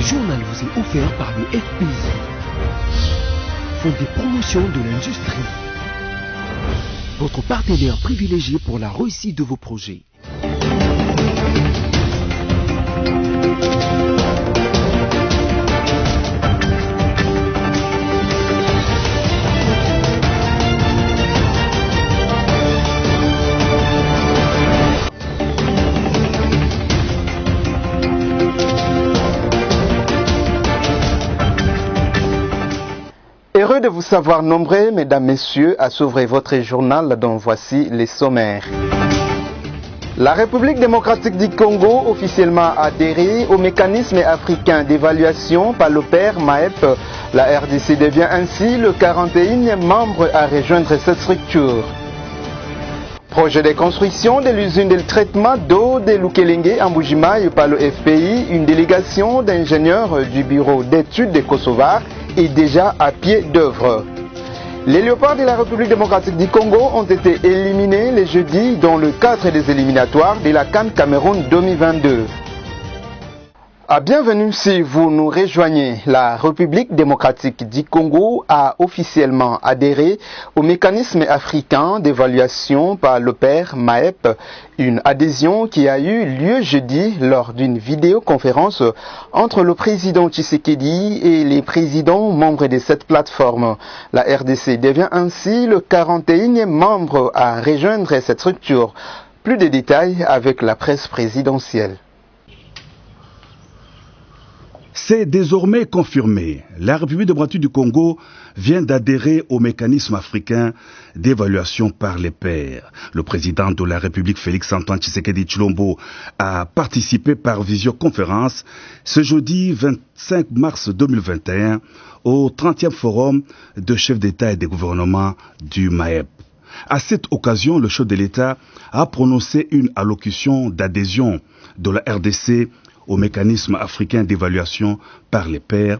journal vous est offert par le FPI, Fonds des promotions de l'industrie, votre partenaire privilégié pour la réussite de vos projets. Heureux de vous savoir nombreux, mesdames, messieurs, à s'ouvrir votre journal dont voici les sommaires. La République démocratique du Congo officiellement adhérée au mécanisme africain d'évaluation par le père MAEP. La RDC devient ainsi le 41e membre à rejoindre cette structure. Projet de construction de l'usine de traitement d'eau de Lukelenge en Bujimaï par le FPI, une délégation d'ingénieurs du bureau d'études de Kosovar est déjà à pied d'œuvre. Les léopards de la République démocratique du Congo ont été éliminés le jeudi dans le cadre des éliminatoires de la CAN Cameroun 2022. Bienvenue si vous nous rejoignez. La République démocratique du Congo a officiellement adhéré au mécanisme africain d'évaluation par le père MAEP, une adhésion qui a eu lieu jeudi lors d'une vidéoconférence entre le président Tshisekedi et les présidents membres de cette plateforme. La RDC devient ainsi le 41e membre à rejoindre cette structure. Plus de détails avec la presse présidentielle. C'est désormais confirmé. La République démocratique du Congo vient d'adhérer au mécanisme africain d'évaluation par les pairs. Le président de la République, Félix-Antoine Tshisekedi Tshilombo, a participé par visioconférence ce jeudi 25 mars 2021 au 30e forum de chefs d'État et de gouvernement du MAEP. À cette occasion, le chef de l'État a prononcé une allocution d'adhésion de la RDC au mécanisme africain d'évaluation par les pairs.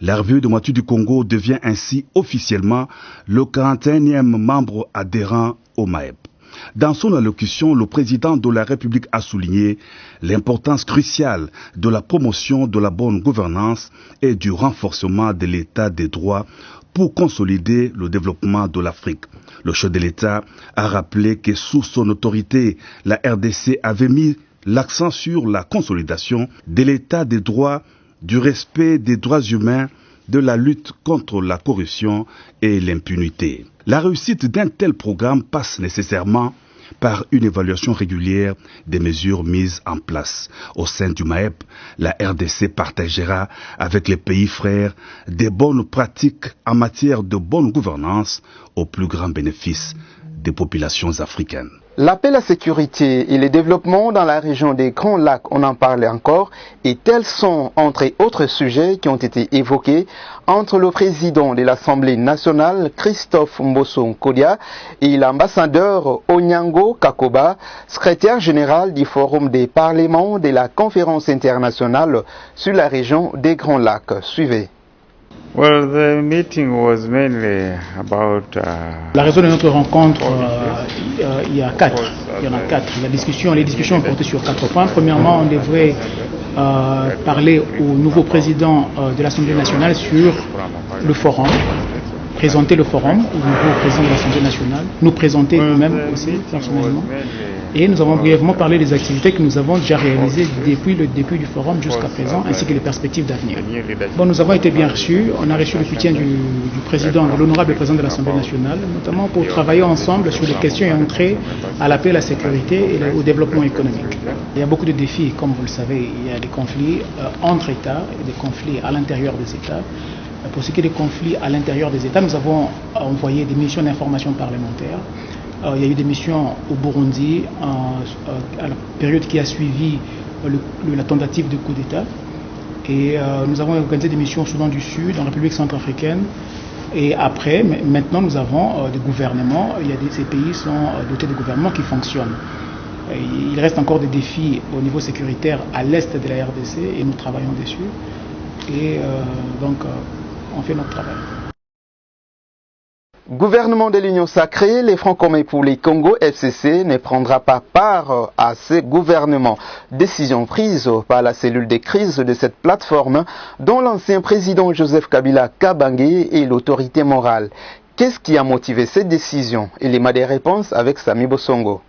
La République démocratique du Congo devient ainsi officiellement le 41e membre adhérent au MAEP. Dans son allocution, le président de la République a souligné l'importance cruciale de la promotion de la bonne gouvernance et du renforcement de l'état des droits pour consolider le développement de l'Afrique. Le chef de l'État a rappelé que sous son autorité, la RDC avait mis l'accent sur la consolidation de l'état des droits, du respect des droits humains, de la lutte contre la corruption et l'impunité. La réussite d'un tel programme passe nécessairement par une évaluation régulière des mesures mises en place. Au sein du MAEP, la RDC partagera avec les pays frères des bonnes pratiques en matière de bonne gouvernance au plus grand bénéfice des populations africaines. La paix, la sécurité et le développement dans la région des Grands Lacs, on en parlait encore, et tels sont, entre autres sujets qui ont été évoqués, entre le président de l'Assemblée nationale, Christophe Mbosso Nkodia, et l'ambassadeur Onyango Kakoba, secrétaire général du Forum des parlements de la Conférence internationale sur la région des Grands Lacs. Suivez. Well, the meeting was mainly about, La raison de notre rencontre, il y en a quatre. Les discussions ont porté sur 4 points. Premièrement, on devrait parler au nouveau président de l'Assemblée nationale sur le forum, présenter le forum au nouveau président de l'Assemblée nationale, nous présenter nous-mêmes aussi personnellement. Et nous avons brièvement parlé des activités que nous avons déjà réalisées depuis le début du forum jusqu'à présent, ainsi que les perspectives d'avenir. Bon, nous avons été bien reçus. On a reçu le soutien du président, de l'honorable président de l'Assemblée nationale, notamment pour travailler ensemble sur les questions ayant trait à la paix, la sécurité et au développement économique. Il y a beaucoup de défis, comme vous le savez. Il y a des conflits entre États et des conflits à l'intérieur des États. Pour ce qui est des conflits à l'intérieur des États, nous avons envoyé des missions d'information parlementaire. Il y a eu des missions au Burundi à la période qui a suivi la tentative de coup d'État. Et nous avons organisé des missions au Soudan du Sud, en République centrafricaine. Et après, maintenant, nous avons des gouvernements. Ces pays sont dotés de gouvernements qui fonctionnent. Il reste encore des défis au niveau sécuritaire à l'est de la RDC et nous travaillons dessus. Et donc, on fait notre travail. Gouvernement de l'Union sacrée, les Francs communs pour les Congo, FCC, ne prendra pas part à ce gouvernement. Décision prise par la cellule de crise de cette plateforme dont l'ancien président Joseph Kabila Kabange est l'autorité morale. Qu'est-ce qui a motivé cette décision? Élément des réponses avec Sami Bosongo.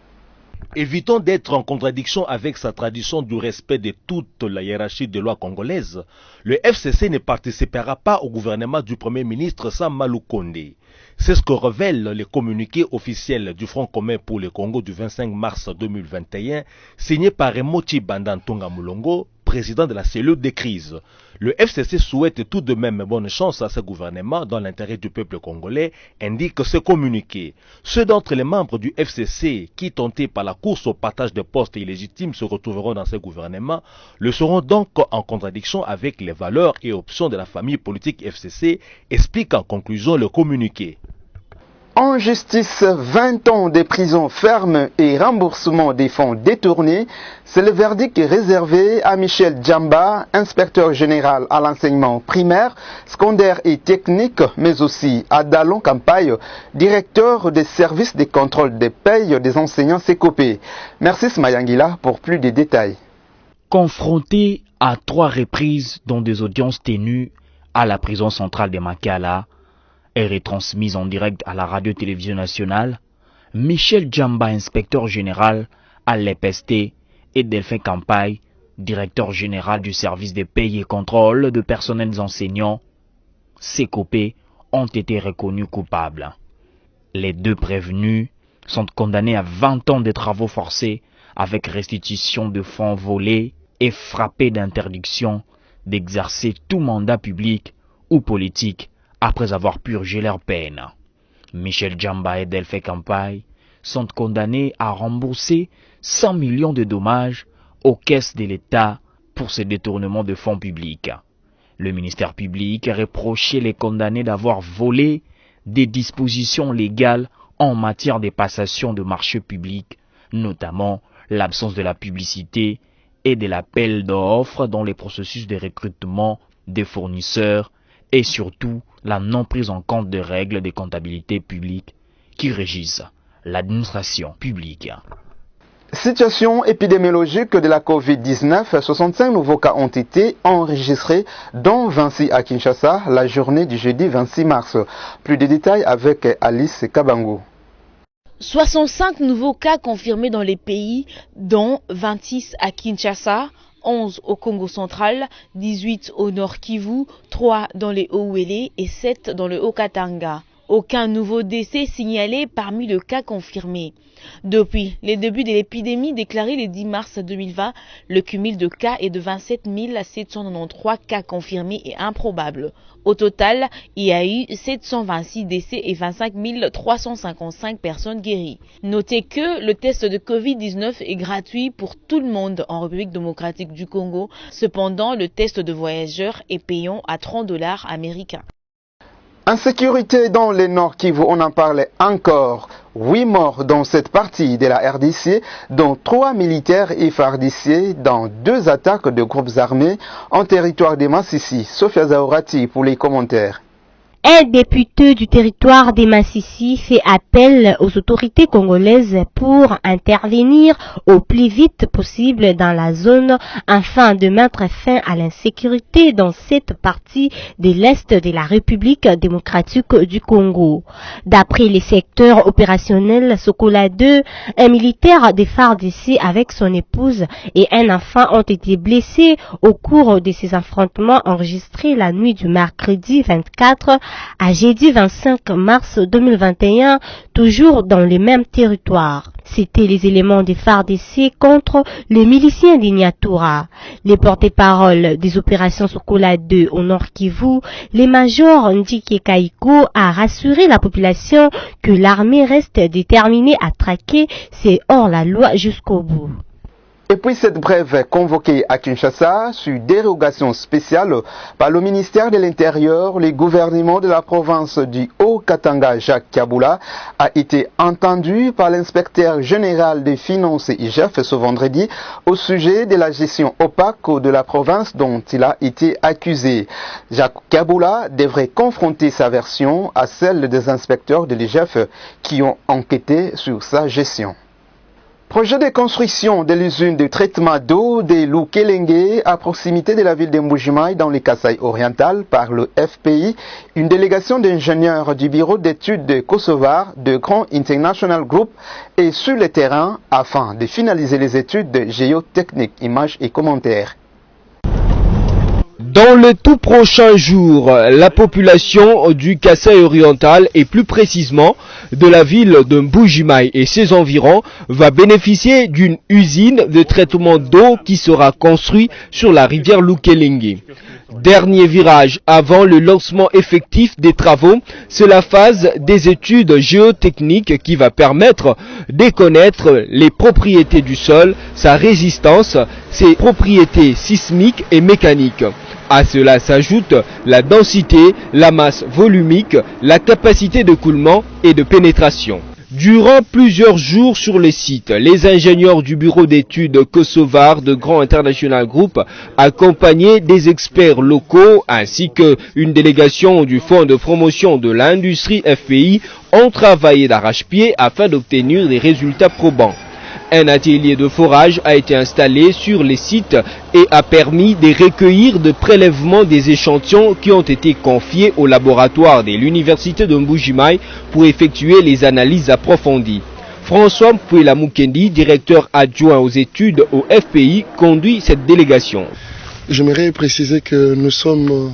Évitons d'être en contradiction avec sa tradition du respect de toute la hiérarchie des lois congolaises. Le FCC ne participera pas au gouvernement du Premier ministre Samalou Kondé. C'est ce que révèle le communiqué officiel du Front commun pour le Congo du 25 mars 2021, signé par Emoti Bandantonga Moulongo, président de la cellule de crise. Le FCC souhaite tout de même bonne chance à ce gouvernement dans l'intérêt du peuple congolais, indique ce communiqué. Ceux d'entre les membres du FCC qui, tentés par la course au partage de postes illégitimes, se retrouveront dans ce gouvernement, le seront donc en contradiction avec les valeurs et options de la famille politique FCC, explique en conclusion le communiqué. En justice, 20 ans de prison ferme et remboursement des fonds détournés, c'est le verdict réservé à Michel Djamba, inspecteur général à l'enseignement primaire, secondaire et technique, mais aussi à Dalon Kampaye, directeur des services de contrôle des payes des enseignants Sécopé. Merci Smayangila pour plus de détails. Confronté à 3 reprises dans des audiences tenues à la prison centrale de Makala, et retransmise en direct à la radio-télévision nationale, Michel Djamba, inspecteur général à l'EPST, et Delphin Kampaye, directeur général du service de paye et contrôle de personnels enseignants, Sécopé, ont été reconnus coupables. Les 2 prévenus sont condamnés à 20 ans de travaux forcés avec restitution de fonds volés et frappés d'interdiction d'exercer tout mandat public ou politique après avoir purgé leur peine. Michel Djamba et Delphin Kampaye sont condamnés à rembourser 100 millions de dommages aux caisses de l'État pour ce détournement de fonds publics. Le ministère public a reproché les condamnés d'avoir volé des dispositions légales en matière de passation de marchés publics, notamment l'absence de la publicité et de l'appel d'offres dans les processus de recrutement des fournisseurs et surtout la non prise en compte des règles de comptabilité publique qui régissent l'administration publique. Situation épidémiologique de la Covid-19, 65 nouveaux cas ont été enregistrés, dont 26 à Kinshasa, la journée du jeudi 26 mars. Plus de détails avec Alice Kabango. 65 nouveaux cas confirmés dans les pays, dont 26 à Kinshasa, 11 au Congo central, 18 au Nord Kivu, 3 dans les Hauts-Uélé et 7 dans le Haut-Katanga. Aucun nouveau décès signalé parmi les cas confirmés. Depuis le début de l'épidémie déclarée le 10 mars 2020, le cumul de cas est de 27 793 cas confirmés et improbables. Au total, il y a eu 726 décès et 25 355 personnes guéries. Notez que le test de Covid-19 est gratuit pour tout le monde en République démocratique du Congo. Cependant, le test de voyageurs est payant à $30 américains. Insécurité dans le Nord Kivu, on en parlait encore. 8 morts dans cette partie de la RDC, dont 3 militaires FARDC dans 2 attaques de groupes armés en territoire de Massissi. Sophia Zaorati pour les commentaires. Un député du territoire des Massissi fait appel aux autorités congolaises pour intervenir au plus vite possible dans la zone afin de mettre fin à l'insécurité dans cette partie de l'Est de la République démocratique du Congo. D'après les secteurs opérationnels Sokola 2, un militaire des FARDC avec son épouse et un enfant ont été blessés au cours de ces affrontements enregistrés la nuit du mercredi 24 à jeudi 25 mars 2021, toujours dans les mêmes territoires. C'était les éléments des FARDC contre les miliciens d'Ignatura. Les porte-paroles des opérations Sokola 2 au Nord Kivu, les majors Ndike Kaiko a rassuré la population que l'armée reste déterminée à traquer ces hors-la-loi jusqu'au bout. Et puis cette brève convoquée à Kinshasa sur dérogation spéciale par le ministère de l'Intérieur, le gouvernement de la province du Haut-Katanga, Jacques Kaboula, a été entendu par l'inspecteur général des finances IGF ce vendredi au sujet de la gestion opaque de la province dont il a été accusé. Jacques Kaboula devrait confronter sa version à celle des inspecteurs de l'IGF qui ont enquêté sur sa gestion. Projet de construction de l'usine de traitement d'eau de Lukelenge à proximité de la ville de Mbujimaï dans le Kasaï oriental par le FPI, une délégation d'ingénieurs du bureau d'études de Kosovar de Grand International Group est sur le terrain afin de finaliser les études de géotechnique, images et commentaires. Dans le tout prochain jour, la population du Kasaï oriental et plus précisément de la ville de Mbujimaï et ses environs va bénéficier d'une usine de traitement d'eau qui sera construite sur la rivière Lukelenge. Dernier virage avant le lancement effectif des travaux, c'est la phase des études géotechniques qui va permettre de connaître les propriétés du sol, sa résistance, ses propriétés sismiques et mécaniques. À cela s'ajoute la densité, la masse volumique, la capacité de coulement et de pénétration. Durant plusieurs jours sur le site, les ingénieurs du bureau d'études Kosovar de Grand International Group, accompagnés des experts locaux ainsi qu'une délégation du Fonds de promotion de l'industrie FPI, ont travaillé d'arrache-pied afin d'obtenir des résultats probants. Un atelier de forage a été installé sur les sites et a permis de recueillir de prélèvements des échantillons qui ont été confiés au laboratoire de l'université de Mbujimaï pour effectuer les analyses approfondies. François Mpouela Mukendi, directeur adjoint aux études au FPI, conduit cette délégation. J'aimerais préciser que nous sommes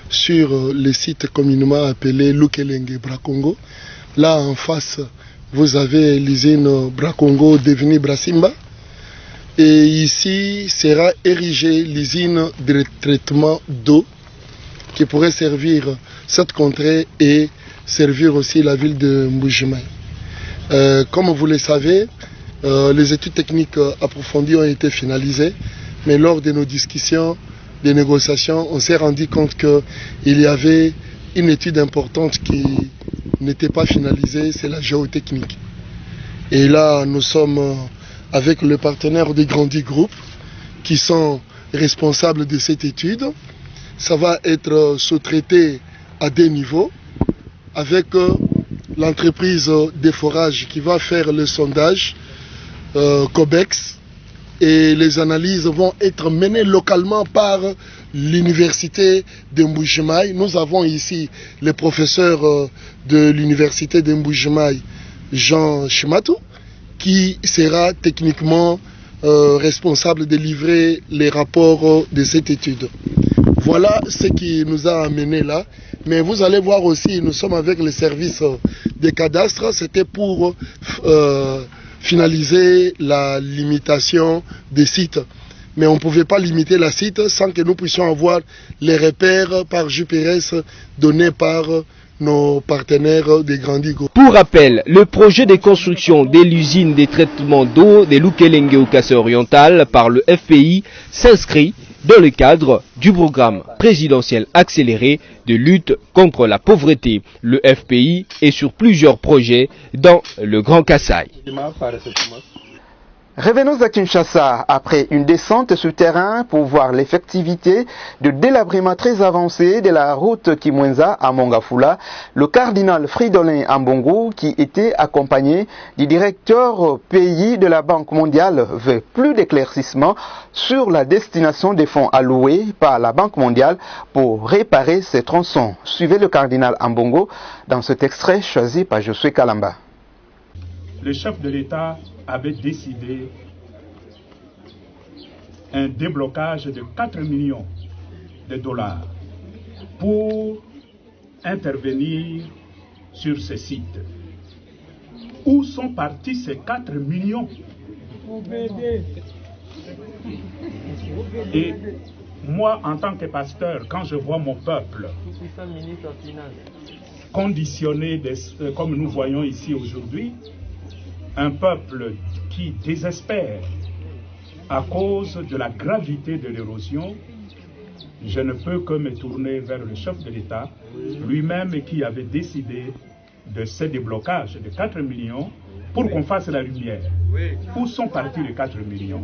sur le site communément appelé Lukelenge Brakongo. Là en face, vous avez l'usine Brakongo devenue Brasimba. Et ici sera érigée l'usine de traitement d'eau qui pourrait servir cette contrée et servir aussi la ville de Mbujimaï. Comme vous le savez, les études techniques approfondies ont été finalisées, mais lors de nos discussions, des négociations, on s'est rendu compte qu'il y avait une étude importante qui n'était pas finalisée, c'est la géotechnique. Et là, nous sommes avec le partenaire des Grandi Group qui sont responsables de cette étude. Ça va être sous-traité à des niveaux avec l'entreprise des forages qui va faire le sondage COBEX, et les analyses vont être menées localement par l'université de Mbujimaï. Nous avons ici le professeur de l'université de Mbujimaï, Jean Chimatou, qui sera techniquement responsable de livrer les rapports de cette étude. Voilà ce qui nous a amené là. Mais vous allez voir aussi, nous sommes avec le service des cadastres. C'était pour finaliser la limitation des sites. Mais on ne pouvait pas limiter la site sans que nous puissions avoir les repères par GPS donnés par nos partenaires des Grandi Group. Pour rappel, le projet de construction de l'usine de traitement d'eau de Lukelenge au Kasaï oriental par le FPI s'inscrit dans le cadre du programme présidentiel accéléré de lutte contre la pauvreté. Le FPI est sur plusieurs projets dans le Grand Kasaï. Revenons à Kinshasa après une descente sur terrain pour voir l'effectivité de délabrement très avancé de la route Kimwenza à Mongafula. Le cardinal Fridolin Ambongo, qui était accompagné du directeur pays de la Banque mondiale, veut plus d'éclaircissements sur la destination des fonds alloués par la Banque mondiale pour réparer ces tronçons. Suivez le cardinal Ambongo dans cet extrait choisi par Josué Kalamba. Le chef de l'État avait décidé un déblocage de 4 millions de dollars pour intervenir sur ces sites. Où sont partis ces 4 millions? Et moi, en tant que pasteur, quand je vois mon peuple conditionné, comme nous voyons ici aujourd'hui, un peuple qui désespère à cause de la gravité de l'érosion, je ne peux que me tourner vers le chef de l'État, lui-même qui avait décidé de ce déblocage de 4 millions pour qu'on fasse la lumière. Où sont partis les 4 millions?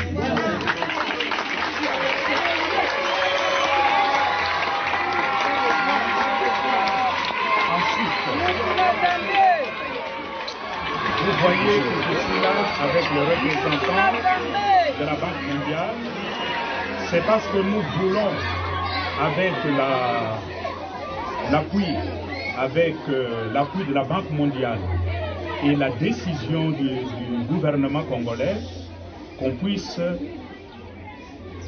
Vous voyez que je suis là avec le représentant de la Banque mondiale. C'est parce que nous voulons, avec l'appui de la Banque mondiale et la décision du gouvernement congolais, qu'on puisse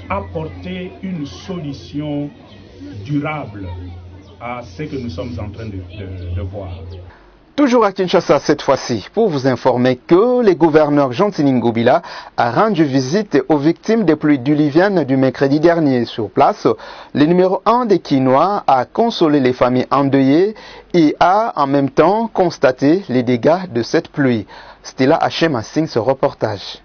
apporter une solution durable à ce que nous sommes en train de voir. Toujours à Kinshasa cette fois-ci, pour vous informer que le gouverneur Jean-Tini Ngobila a rendu visite aux victimes des pluies diluviennes du mercredi dernier. Sur place, le numéro 1 des Quinois a consolé les familles endeuillées et a en même temps constaté les dégâts de cette pluie. Stella Hachem signe ce reportage.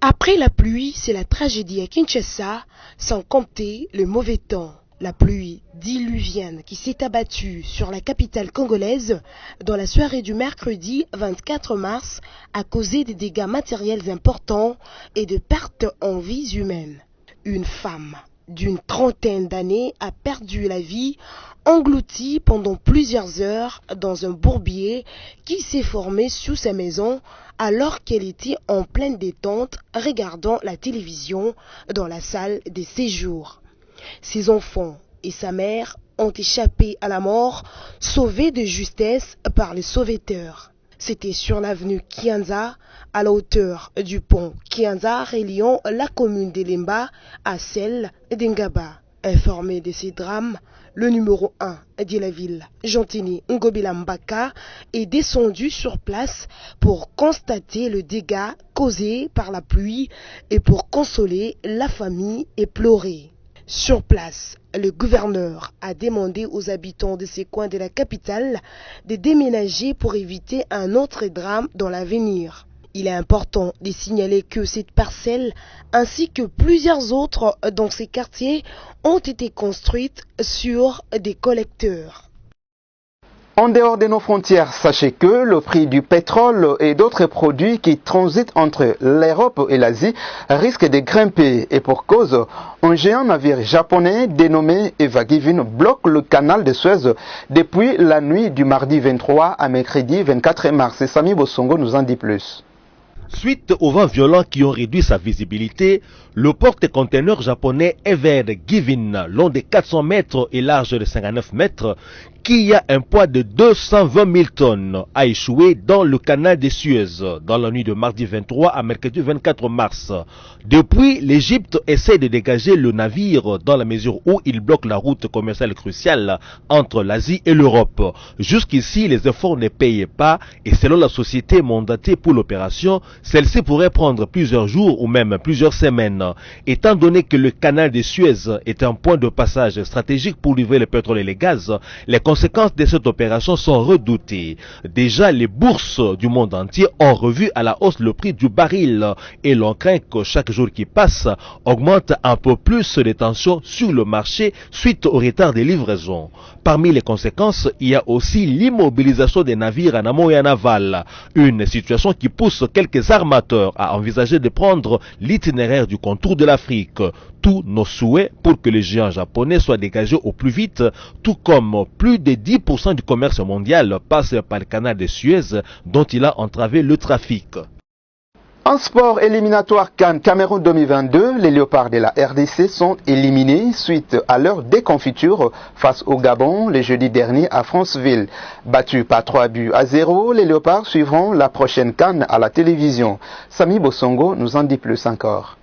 Après la pluie, c'est la tragédie à Kinshasa, sans compter le mauvais temps. La pluie diluvienne qui s'est abattue sur la capitale congolaise dans la soirée du mercredi 24 mars a causé des dégâts matériels importants et de pertes en vies humaines. Une femme d'une trentaine d'années a perdu la vie engloutie pendant plusieurs heures dans un bourbier qui s'est formé sous sa maison alors qu'elle était en pleine détente regardant la télévision dans la salle des séjours. Ses enfants et sa mère ont échappé à la mort, sauvés de justesse par les sauveteurs. C'était sur l'avenue Kianza, à la hauteur du pont Kianza reliant la commune d'Elemba à celle d'Engaba. Informé de ces drames, le numéro 1 de la ville, Jean-Tini Ngobila Mbaka, est descendu sur place pour constater le dégât causé par la pluie et pour consoler la famille éplorée. Sur place, le gouverneur a demandé aux habitants de ces coins de la capitale de déménager pour éviter un autre drame dans l'avenir. Il est important de signaler que cette parcelle ainsi que plusieurs autres dans ces quartiers ont été construites sur des collecteurs. En dehors de nos frontières, sachez que le prix du pétrole et d'autres produits qui transitent entre l'Europe et l'Asie risque de grimper. Et pour cause, un géant navire japonais dénommé Eva Givin bloque le canal de Suez depuis la nuit du mardi 23 à mercredi 24 mars. Et Sami Bosongo nous en dit plus. Suite aux vents violents qui ont réduit sa visibilité, le porte-conteneur japonais Ever Given, long de 400 mètres et large de 59 mètres, qui a un poids de 220 000 tonnes, a échoué dans le canal de Suez dans la nuit de mardi 23 à mercredi 24 mars. Depuis, l'Égypte essaie de dégager le navire dans la mesure où il bloque la route commerciale cruciale entre l'Asie et l'Europe. Jusqu'ici, les efforts ne payaient pas et selon la société mandatée pour l'opération, celle-ci pourrait prendre plusieurs jours ou même plusieurs semaines. Étant donné que le canal de Suez est un point de passage stratégique pour livrer le pétrole et les gaz, les conséquences de cette opération sont redoutées. Déjà, les bourses du monde entier ont revu à la hausse le prix du baril et l'on craint que chaque jour qui passe augmente un peu plus les tensions sur le marché suite au retard des livraisons. Parmi les conséquences, il y a aussi l'immobilisation des navires en amont et en aval, une situation qui pousse quelques armateurs à envisager de prendre l'itinéraire du contour de l'Afrique. Tous nos souhaits pour que les géants japonais soient dégagés au plus vite, tout comme plus de 10% du commerce mondial passe par le canal de Suez dont il a entravé le trafic. En sport éliminatoire CAN Cameroun 2022, les Léopards de la RDC sont éliminés suite à leur déconfiture face au Gabon le jeudi dernier à Franceville. Battus par 3-0, les Léopards suivront la prochaine CAN à la télévision. Sami Bosongo nous en dit plus encore.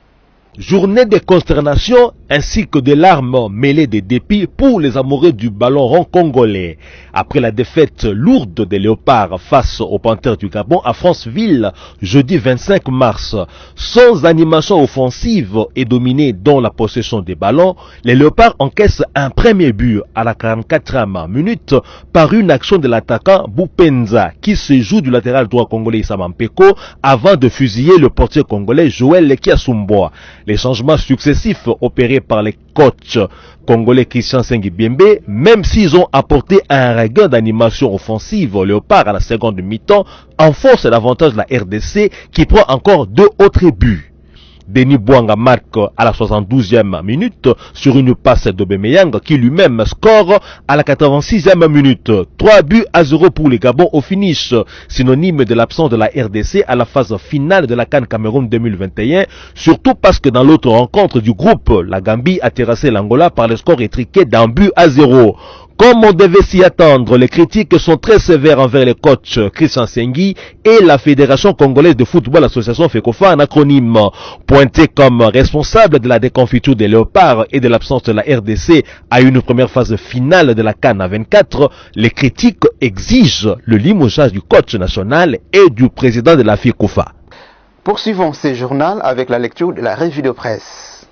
Journée de consternation ainsi que des larmes mêlées de dépit pour les amoureux du ballon rond congolais. Après la défaite lourde des Léopards face aux Panthères du Gabon à Franceville, jeudi 25 mars, sans animation offensive et dominée dans la possession des ballons, les Léopards encaissent un premier but à la 44e minute par une action de l'attaquant Boupenza qui se joue du latéral droit congolais Issa Mampeko avant de fusiller le portier congolais Joël Lekiasumboa. Les changements successifs opérés par les coachs congolais Christian Sengi Biembe, même s'ils ont apporté un regain d'animation offensive au Léopard à la seconde mi-temps, enforcent l'avantage de la RDC qui prend encore 2 autres buts. Denis Bouanga marque à la 72e minute sur une passe d'Aubameyang qui lui-même score à la 86e minute. 3-0 pour les Gabon au finish, synonyme de l'absence de la RDC à la phase finale de la CAN Cameroun 2021, surtout parce que dans l'autre rencontre du groupe, la Gambie a terrassé l'Angola par le score étriqué d'1-0. Comme on devait s'y attendre, les critiques sont très sévères envers les coachs Christian Sengi et la Fédération congolaise de football association FECOFA en acronyme. Pointés comme responsables de la déconfiture des Léopards et de l'absence de la RDC à une première phase finale de la CAN à 24, les critiques exigent le limogeage du coach national et du président de la FECOFA. Poursuivons ce journal avec la lecture de la revue de presse.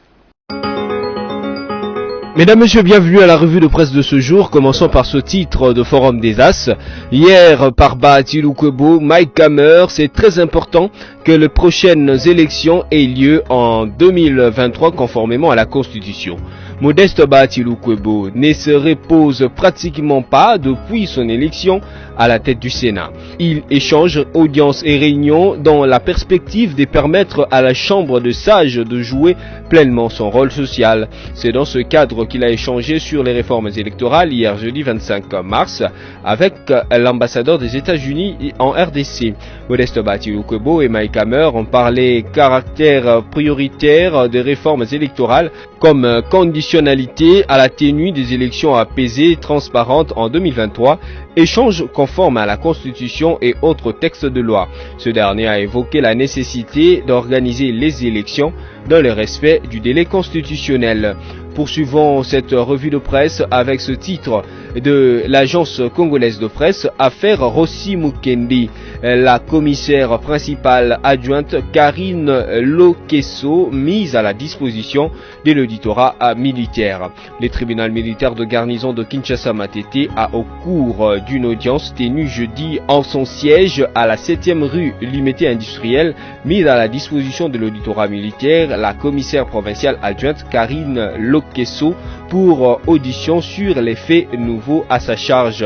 Mesdames, Messieurs, bienvenue à la revue de presse de ce jour. Commençons par ce titre de Forum des As. Hier, par Bahati Lukwebo, Mike Hammer, c'est très important que les prochaines élections aient lieu en 2023 conformément à la Constitution. Modeste Bahati Lukwebo ne se repose pratiquement pas depuis son élection à la tête du Sénat. Il échange audiences et réunions dans la perspective de permettre à la Chambre de sages de jouer pleinement son rôle social. C'est dans ce cadre qu'il a échangé sur les réformes électorales hier jeudi 25 mars avec l'ambassadeur des États-Unis en RDC. Modeste Bahati Lukwebo et Mike Hammer ont parlé caractère prioritaire des réformes électorales comme conditionnalité à la tenue des élections apaisées et transparentes en 2023, échange conforme à la Constitution et autres textes de loi. Ce dernier a évoqué la nécessité d'organiser les élections dans le respect du délai constitutionnel. Poursuivons cette revue de presse avec ce titre de l'agence congolaise de presse, affaire Rossi Mukendi. La commissaire principale adjointe Karine Lokesso mise à la disposition de l'auditorat militaire. Le tribunal militaire de garnison de Kinshasa-Matete a au cours d'une audience tenue jeudi en son siège à la 7e rue Limité Industrielle mise à la disposition de l'auditorat militaire la commissaire provinciale adjointe Karine Lokesso pour audition sur les faits nouveaux à sa charge.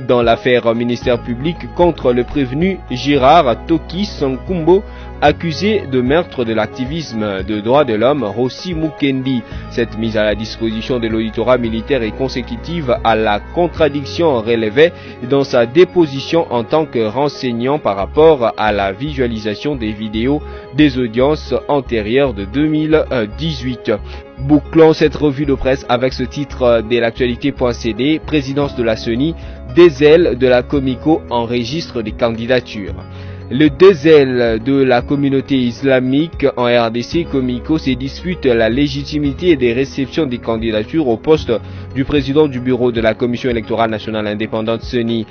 Dans l'affaire ministère public contre le prévenu Gérard Toki Sankumbo, accusé de meurtre de l'activisme de droits de l'homme Rossi Mukendi. Cette mise à la disposition de l'auditorat militaire est consécutive à la contradiction relevée dans sa déposition en tant que renseignant par rapport à la visualisation des vidéos des audiences antérieures de 2018. Bouclons cette revue de presse avec ce titre de l'actualité.cd, présidence de la CENI, des ailes de la Comico enregistre des candidatures. Le deux ailes de la communauté islamique en RDC, Comico, se dispute la légitimité des réceptions des candidatures au poste du président du bureau de la Commission électorale nationale indépendante CENI.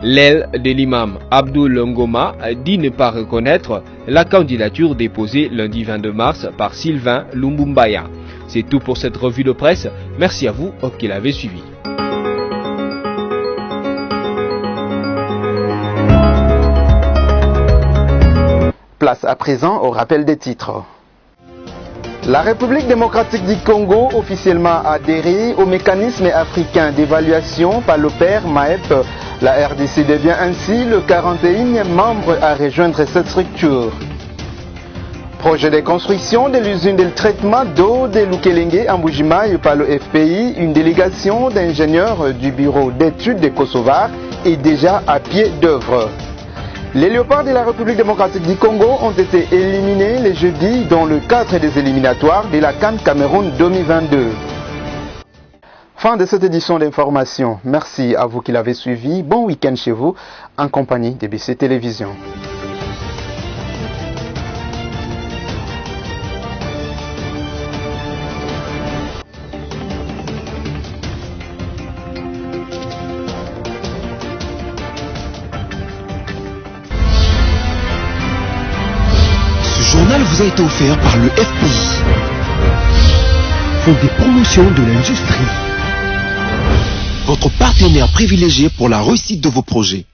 L'aile de l'imam Abdoul Ngoma dit ne pas reconnaître la candidature déposée lundi 22 mars par Sylvain Lumbumbaya. C'est tout pour cette revue de presse. Merci à vous qui l'avez suivi. Place à présent au rappel des titres. La République démocratique du Congo officiellement adhérée au mécanisme africain d'évaluation par le père Maep. La RDC devient ainsi le 41e membre à rejoindre cette structure. Projet de construction de l'usine de traitement d'eau de Lukelenge en Mbujimayi par le FPI, une délégation d'ingénieurs du bureau d'études de Kosovar est déjà à pied d'œuvre. Les Léopards de la République démocratique du Congo ont été éliminés le jeudi dans le cadre des éliminatoires de la CAN Cameroun 2022. Fin de cette édition d'information. Merci à vous qui l'avez suivi. Bon week-end chez vous en compagnie de BC Télévision. journal vous a été offert par le FPI, Fonds de promotion de l'industrie, votre partenaire privilégié pour la réussite de vos projets.